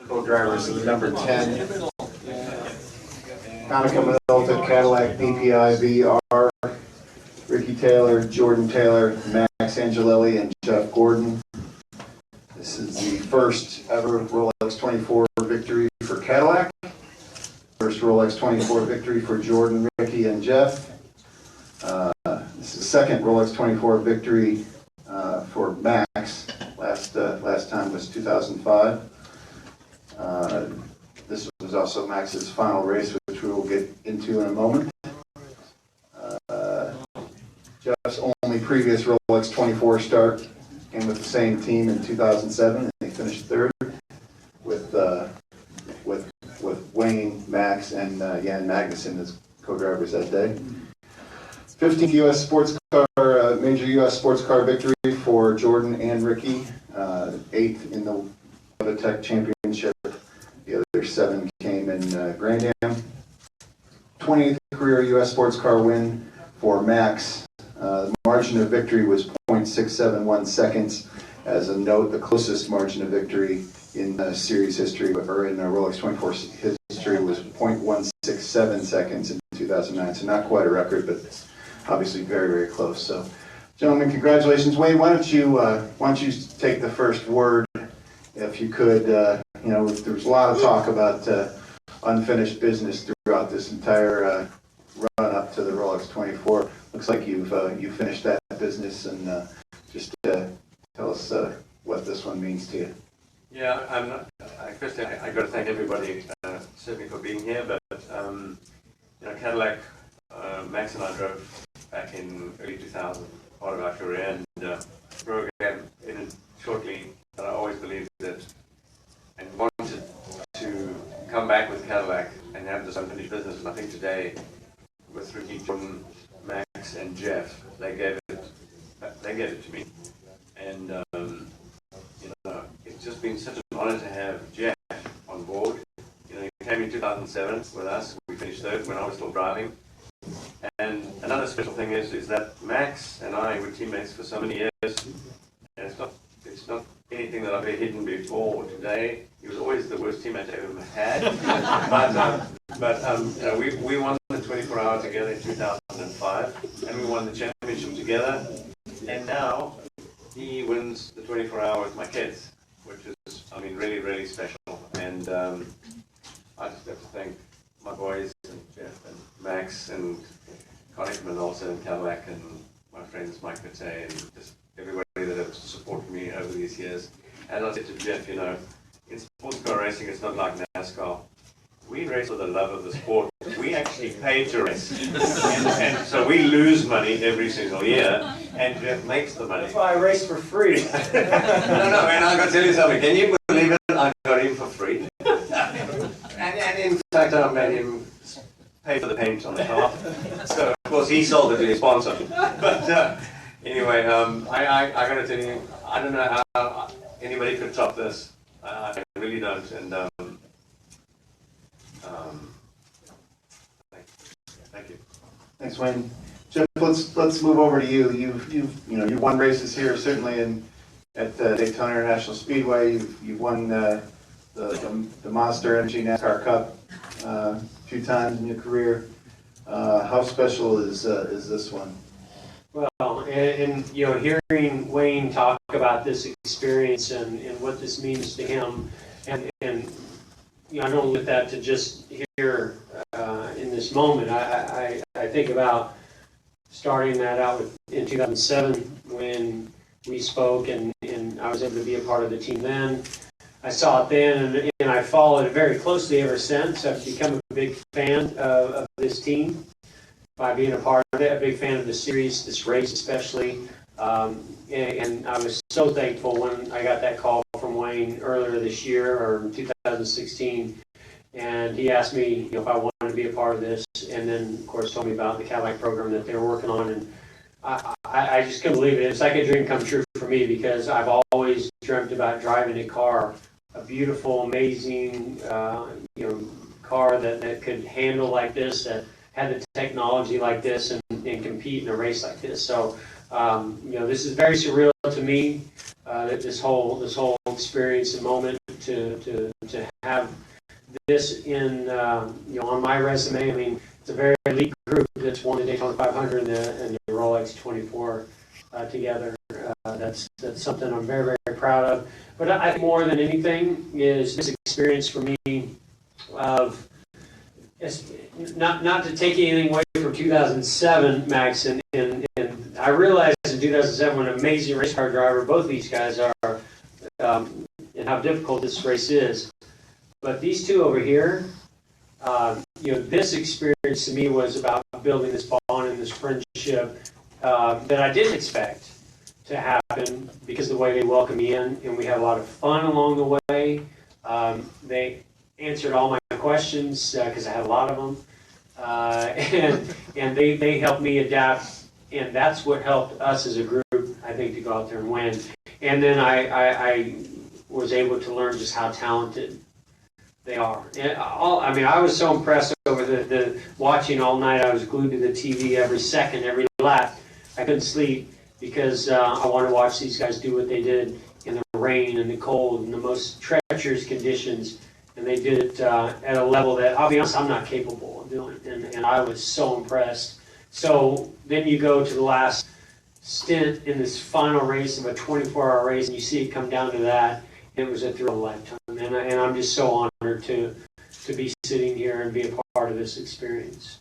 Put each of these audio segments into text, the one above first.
Co-drivers number 10, Hanukkah Minolta, Cadillac DPI VR, Ricky Taylor, Jordan Taylor, Max Angelelli, and Jeff Gordon. This is the first ever Rolex 24 victory for Cadillac. First Rolex 24 victory for Jordan, Ricky, and Jeff. This is the second Rolex 24 victory for Max. Last time was 2005. This was also Max's final race, which we will get into in a moment. Jeff's only previous Rolex 24 start came with the same team in 2007, and they finished third with Wayne, Max, and Jan Magnussen as co-drivers that day. 15th U.S. sports car, major U.S. sports car victory for Jordan and Ricky. 8th in the WeatherTech Championship. The other 7 came in Grand Am. 20th career U.S. sports car win for Max. The margin of victory was 0.671 seconds. As a note, the closest margin of victory in series history, or in Rolex 24 history, was 0.167 seconds in 2009. So not quite a record, but obviously very, very close. So, gentlemen, congratulations. Wayne, why don't you take the first word, if you could? You know, there was a lot of talk about unfinished business throughout this entire run up to the Rolex 24. Looks like you've finished that business, and just tell us what this one means to you. Yeah, first I got to thank everybody certainly for being here, but you know, Cadillac, Max and I drove back in early 2000, part of our career, and broke in it shortly. But I always believed that and wanted to come back with Cadillac and have this unfinished business. And I think today, with Ricky, Jordan, Max, and Jeff, they gave it to me. And you know, it's just been such an honor to have Jeff on board. You know, he came in 2007 with us. We finished third when I was still driving. And another special thing is that Max and I were teammates for so many years. And it's not anything that I've ever hidden before. Today, he was always the worst teammate I ever had. but you know, we won the 24 hour together in 2005, and we won the championship together. And now he wins the 24 hour with my kids, which is, I mean, really, really special. And I just have to thank my boys, and Jeff and Max and Hanukkah also, and Cadillac, and my friends Mike Matei, and just everybody that has supported me over these years. As I said to Jeff, you know, in sports car racing, it's not like NASCAR. We race for the love of the sport. We actually pay to race. and so we lose money every single year, and Jeff makes the money. That's why I race for free. No, man, I've got to tell you something. Can you believe it? I got him for free. and in fact, I made him pay for the paint on the car. So, of course, he sold it to his sponsor. But anyway, I got to tell you, I don't know how anybody could top this. I really don't. And thank you. Thanks, Wayne. Jeff, let's move over to you. You've won races here, certainly at Daytona International Speedway. You've won the Monster Energy NASCAR Cup a few times in your career. How special is this one? Well, and you know, hearing Wayne talk about this experience and what this means to him, and you know, I don't limit that to just here in this moment. I think about starting that out in 2007 when we spoke, and I was able to be a part of the team then. I saw it then, and I followed it very closely ever since. I've become a big fan of this team by being a part of it, a big fan of the series, this race especially. And I was so thankful when I got that call from Wayne earlier this year, or in 2016, and he asked me, you know, if I wanted to be a part of this, and then of course told me about the Cadillac program that they were working on, and I just couldn't believe it. It's like a dream come true for me, because I've always dreamt about driving a car, a beautiful, amazing, you know, car that could handle like this, that had the technology like this, and compete in a race like this. So, you know, this is very surreal to me. This whole experience and moment to have this in on my resume. I mean, it's a very elite group that's won the Daytona 500 and the Rolex 24 together. That's something I'm very, very proud of. But I think more than anything is this experience for me of not to take anything away from 2007, Max, and I realized in 2007 when an amazing race car driver both these guys are, and how difficult this race is. But these two over here, this experience to me was about building this bond and this friendship that I didn't expect to happen because of the way they welcome me in, and we had a lot of fun along the way. They answered all my questions because I had a lot of them, and they helped me adapt, and that's what helped us as a group, I think, to go out there and win. And then I was able to learn just how talented they are. And I was so impressed over the watching all night. I was glued to the TV every second, every lap. I couldn't sleep because I wanted to watch these guys do what they did in the rain and the cold and the most treacherous conditions. And they did it at a level that, I'll be honest, I'm not capable of doing. And I was so impressed. So then you go to the last stint in this final race of a 24-hour race, and you see it come down to that. It was a thrill of a lifetime. And I'm just so honored to be sitting here and be a part of this experience.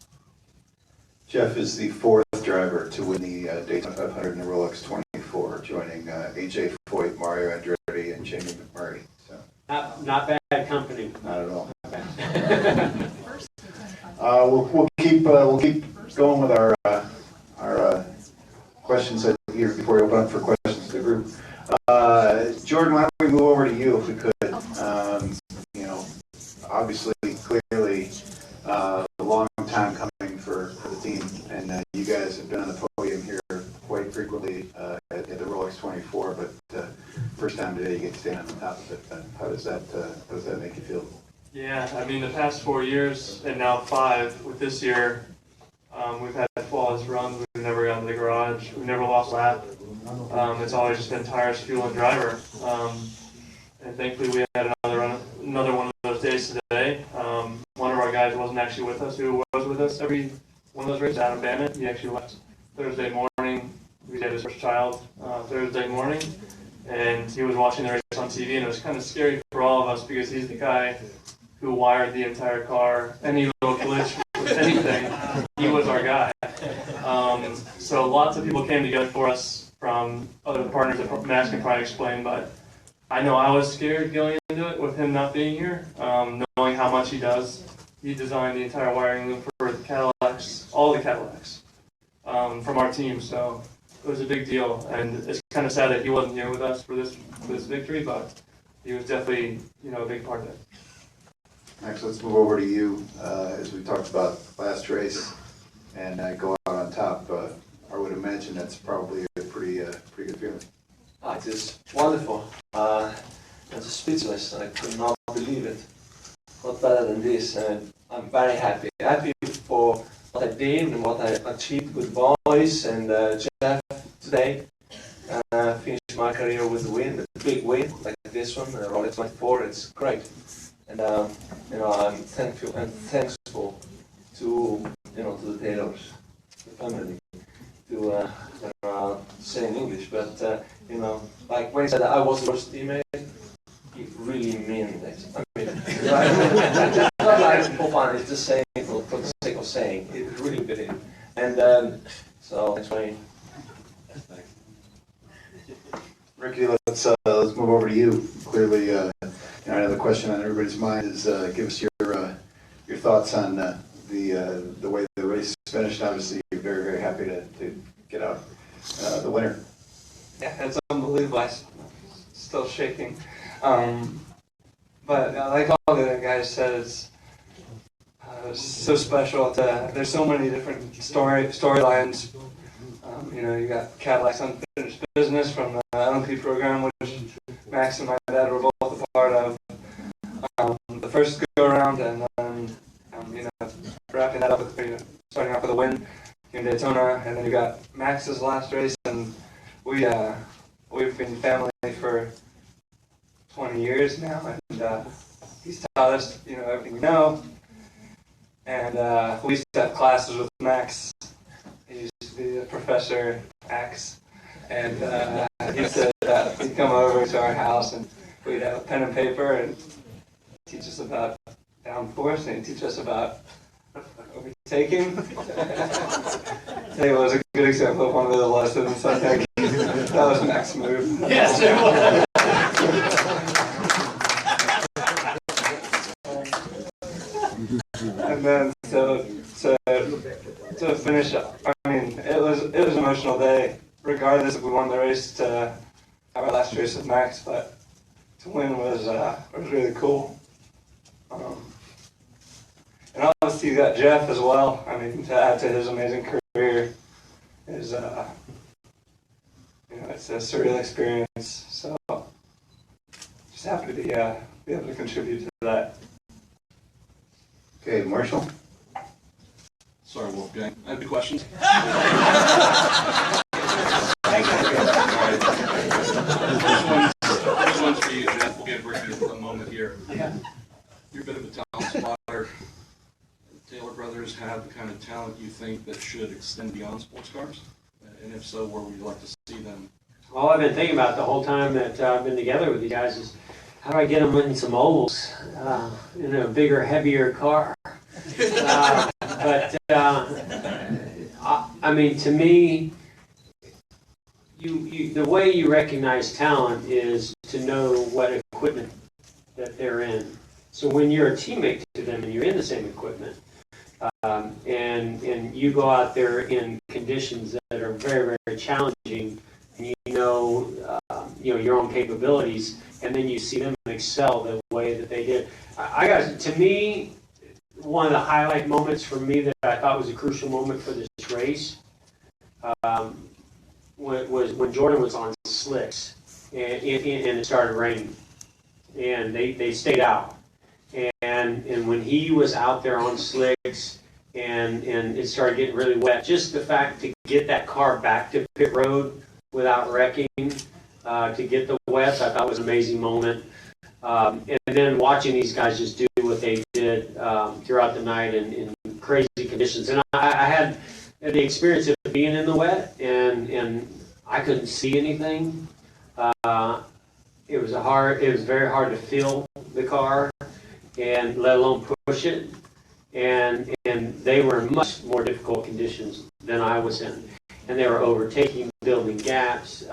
Jeff is the fourth driver to win the Daytona 500 and the Rolex 24, joining AJ Foyt, Mario Andretti, and Jamie McMurray. So not bad company. not at all. We'll keep going with our questions here before we open up for questions to the group. Jordan, why don't we move over to you if we could? Obviously, clearly, a long time coming for the team, and you guys have been on the podium here quite frequently at the Rolex 24. But first time today, you get to stand on the top of it. How does that make you feel? Yeah, I mean, the past 4 years and now 5 with this year, we've had flawless runs. We've never gone to the garage. We've never lost a lap. It's always just been tires, fuel, and driver. And thankfully, we had another one of those days today. One of our guys wasn't actually with us. Who was with us every one of those races? Adam Bannett. He actually left Thursday morning. We had his first child Thursday morning, and he was watching the race on TV. And it was kind of scary for all of us because he's the guy who wired the entire car. Any little glitch with anything, he was our guy. So lots of people came together for us from other partners that Max can probably explain, but I know I was scared going into it with him not being here, knowing how much he does. He designed the entire wiring loop for the Cadillacs, all the Cadillacs, from our team, so it was a big deal. And it's kind of sad that he wasn't here with us for this victory, but he was definitely, a big part of it. Max, let's move over to you as we talked about last race and go out on top. I would imagine that's probably a pretty good feeling. It is wonderful. I'm just speechless. I could not believe it. Not better than this. I'm very happy. Happy for what I did and what I achieved with boys and Jeff today. Finished my career with a win, a big win like this one, Rolex 24. It's great. And I'm thankful and thankful to the Taylors, the family, to say in English, but like when he said that I was the worst teammate, he really meant it. I mean, it's not like for fun, it's just saying for the sake of saying. It really believe. And so thanks, Wayne. Ricky, let's move over to you. Clearly, I know the question on everybody's mind is give us your thoughts on the way the race finished. Obviously, you're very, very happy to get out the winner. Yeah, it's unbelievable. I'm still shaking. But like all the guys said, it's so special. There's so many different storylines. You got Cadillac's Unfinished Business from the LMP program, which Max and my dad were both a part of. The first go-around, and then wrapping that up with starting off with a win in Daytona, and then you got Max's last race, and we've been family for 20 years now, and he's taught us, everything we know. And we used to have classes with Max. He used to be a professor, Axe. And he said he'd come over to our house and we'd have a pen and paper and teach us about downforce and he'd teach us about overtaking. Tell you what was a good example of one of the lessons, I think. That was Max's move. Yes, it was. And then to finish up, I mean, it was an emotional day, regardless if we won the race to have our last race with Max, but to win was really cool. And obviously you got Jeff as well. I mean, to add to his amazing career is it's a surreal experience. So just happy to be able to contribute to that. Okay, Marshall? Sorry, Wolfgang. I have two questions. First one's for you, Jeff. We'll give Ricky a moment here. Yeah. You're a bit of a talent spotter. Taylor Brothers have the kind of talent you think that should extend beyond sports cars? And if so, where would you like to see them? All I've been thinking about the whole time that I've been together with you guys is how do I get them in some ovals in a bigger, heavier car? I mean, to me, the way you recognize talent is to know what equipment that they're in. So when you're a teammate to them and you're in the same equipment, and you go out there in conditions that are very, very challenging, and you know your own capabilities, and then you see them excel the way that they did. To me, one of the highlight moments for me that I thought was a crucial moment for this race was when Jordan was on slicks and it started raining, and they stayed out. And when he was out there on slicks and it started getting really wet, just the fact to get that car back to pit road without wrecking, to get the wets, I thought was an amazing moment. And then watching these guys just do what they did throughout the night in crazy conditions. And I had the experience of being in the wet, and I couldn't see anything. It was very hard to feel the car, and let alone push it. And they were in much more difficult conditions than I was in. And they were overtaking, building gaps.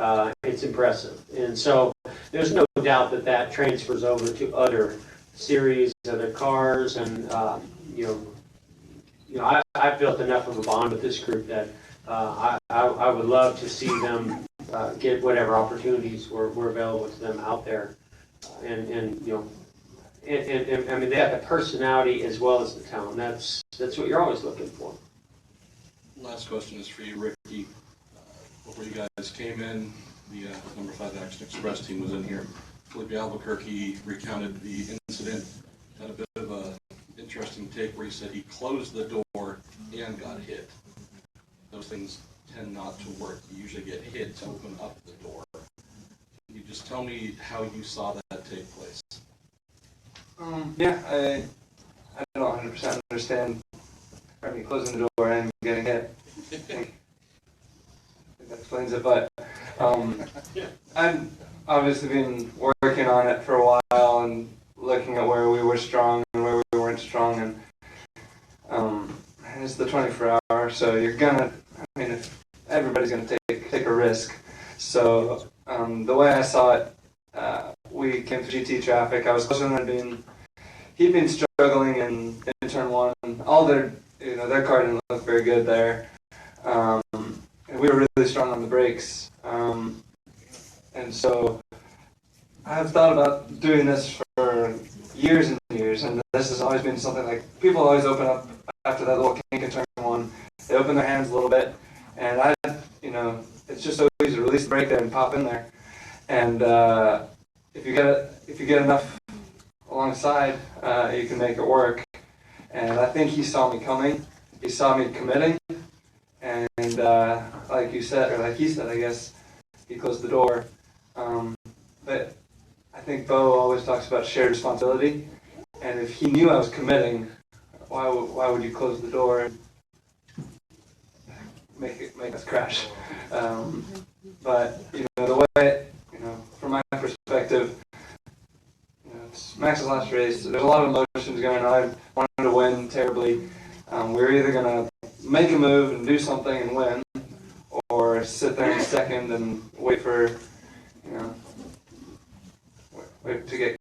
It's impressive. And so there's no doubt that transfers over to other series, other cars, and I've built enough of a bond with this group that I would love to see them get whatever opportunities were available to them out there. And I mean, they have the personality as well as the talent. That's what you're always looking for. Last question is for you, Ricky. Before you guys came in, the number 5 Action Express team was in here. Felipe Albuquerque recounted the incident. Had a bit of an interesting take where he said he closed the door and got hit. Those things tend not to work. You usually get hit to open up the door. Can you just tell me how you saw that take place? I don't 100% understand closing the door and getting hit. I think that explains it, but I've obviously been working on it for a while and looking at where we were strong and where we weren't strong, and it's the 24-hour, so if everybody's gonna take a risk. So the way I saw it, we came through GT traffic. I was closer than he'd been struggling in turn 1. All their car didn't look very good there. And we were really strong on the brakes. And so I've thought about doing this for years and years, and this has always been something like people always open up after that little kink in turn 1. They open their hands a little bit, and it's just so easy to release the brake there and pop in there. And if you get enough alongside, you can make it work. And I think he saw me coming. He saw me committing, and like he said, I guess, he closed the door. But I think Bo always talks about shared responsibility, And if he knew I was committing, why would you close the door and make us crash? But the way, from my perspective, it's Max's last race. There's a lot of emotions going on. I wanted to win terribly. We're either gonna make a move and do something and win, or sit there in second and wait to get